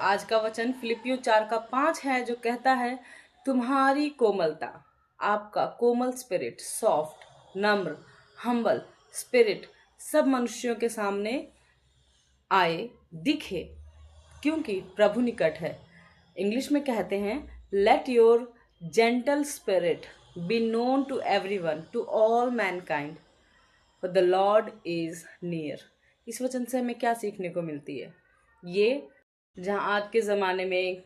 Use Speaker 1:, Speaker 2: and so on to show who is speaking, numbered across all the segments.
Speaker 1: आज का वचन फिलिपियों 4:5 है, जो कहता है, तुम्हारी कोमलता, आपका कोमल स्पिरिट, सॉफ्ट, नम्र, हम्बल स्पिरिट सब मनुष्यों के सामने आए, दिखे, क्योंकि प्रभु निकट है। इंग्लिश में कहते हैं, let your gentle spirit be known to everyone, to all mankind, for the Lord is near. इस वचन से हमें क्या सीखने को मिलती है? ये जहाँ आज के ज़माने में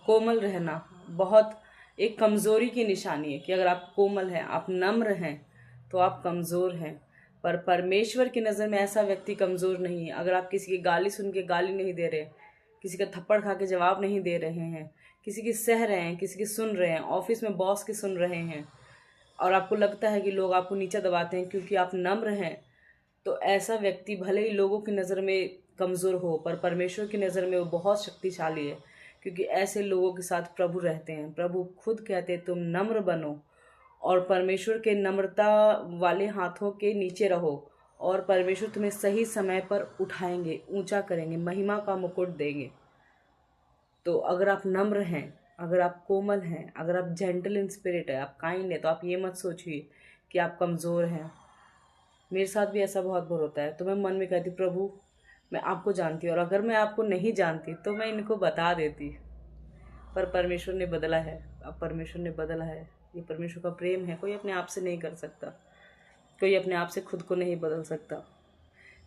Speaker 1: कोमल रहना बहुत एक कमज़ोरी की निशानी है कि अगर आप कोमल हैं, आप नम्र हैं, तो आप कमज़ोर हैं। पर परमेश्वर की नज़र में ऐसा व्यक्ति कमज़ोर नहीं है। अगर आप किसी की गाली सुन के गाली नहीं दे रहे, किसी का थप्पड़ खा के जवाब नहीं दे रहे हैं, किसी की सह रहे हैं, किसी की सुन रहे हैं, ऑफिस में बॉस की सुन रहे हैं, और आपको लगता है कि लोग आपको नीचा दबाते हैं क्योंकि आप नम्र हैं, तो ऐसा व्यक्ति भले ही लोगों की नज़र में कमज़ोर हो, पर परमेश्वर की नज़र में वो बहुत शक्तिशाली है, क्योंकि ऐसे लोगों के साथ प्रभु रहते हैं। प्रभु खुद कहते हैं, तुम नम्र बनो और परमेश्वर के नम्रता वाले हाथों के नीचे रहो, और परमेश्वर तुम्हें सही समय पर उठाएंगे, ऊंचा करेंगे, महिमा का मुकुट देंगे। तो अगर आप नम्र हैं, अगर आप कोमल हैं, अगर आप जेंटल इन स्पिरिट है, आप काइंड है, तो आप ये मत सोचिए कि आप कमज़ोर हैं। मेरे साथ भी ऐसा बहुत बार होता है, तो मैं मन में कहती, प्रभु मैं आपको जानती हूँ, और अगर मैं आपको नहीं जानती तो मैं इनको बता देती, पर परमेश्वर ने बदला है। अब परमेश्वर ने बदला है, ये परमेश्वर का प्रेम है। कोई अपने आप से नहीं कर सकता, कोई अपने आप से खुद को नहीं बदल सकता।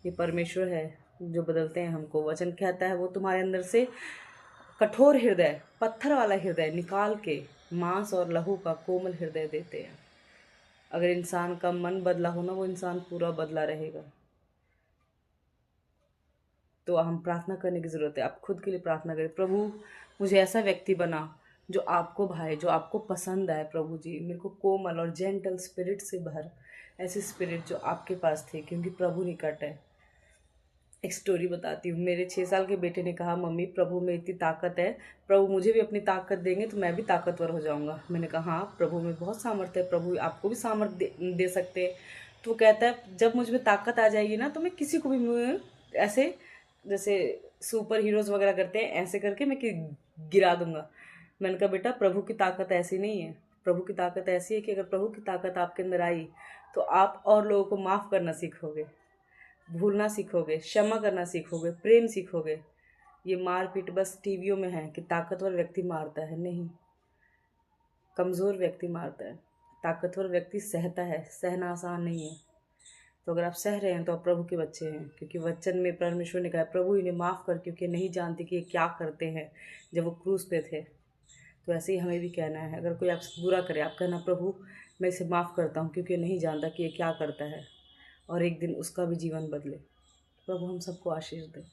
Speaker 1: ये परमेश्वर है जो बदलते हैं हमको। वचन कहता है, वो तुम्हारे अंदर से कठोर हृदय, पत्थर वाला हृदय निकाल के मांस और लहू का कोमल हृदय देते हैं। अगर इंसान का मन बदला हो ना, वो इंसान पूरा बदला रहेगा। तो हम प्रार्थना करने की ज़रूरत है। आप खुद के लिए प्रार्थना करें, प्रभु मुझे ऐसा व्यक्ति बना जो आपको भाए, जो आपको पसंद आए। प्रभु जी मेरे को कोमल और जेंटल स्पिरिट से भर, ऐसी स्पिरिट जो आपके पास थे, क्योंकि प्रभु निकट है। एक स्टोरी बताती हूँ। मेरे 6 साल के बेटे ने कहा, मम्मी प्रभु में इतनी ताकत है, प्रभु मुझे भी अपनी ताकत देंगे तो मैं भी ताकतवर हो जाऊँगा। मैंने कहा, हाँ प्रभु में बहुत सामर्थ्य है, प्रभु आपको भी सामर्थ्य दे सकते हैं। तो वो कहता है, जब मुझ में ताकत आ जाएगी ना, तो मैं किसी को भी ऐसे, जैसे सुपर हीरोज़ वगैरह करते हैं, ऐसे करके मैं गिरा दूंगा। मैंने कहा, बेटा प्रभु की ताकत ऐसी नहीं है। प्रभु की ताकत ऐसी है कि अगर प्रभु की ताकत आपके अंदर आई तो आप और लोगों को माफ़ करना सीखोगे, भूलना सीखोगे, क्षमा करना सीखोगे, प्रेम सीखोगे। ये मारपीट बस टीवियों में है कि ताकतवर व्यक्ति मारता है, नहीं, कमज़ोर व्यक्ति मारता है। ताकतवर व्यक्ति सहता है, सहना आसान नहीं है। तो अगर आप सह रहे हैं तो आप प्रभु के बच्चे हैं, क्योंकि वचन में परमेश्वर ने कहा, प्रभु इन्हें माफ़ कर, क्योंकि नहीं जानते कि ये क्या करते हैं। जब वो क्रूस पे थे, तो ऐसे ही हमें भी कहना है। अगर कोई आपसे बुरा करे, आप कहना, प्रभु मैं इसे माफ़ करता हूँ, क्योंकि नहीं जानता कि ये क्या करता है, और एक दिन उसका भी जीवन बदले। प्रभु हम सबको आशीष दे।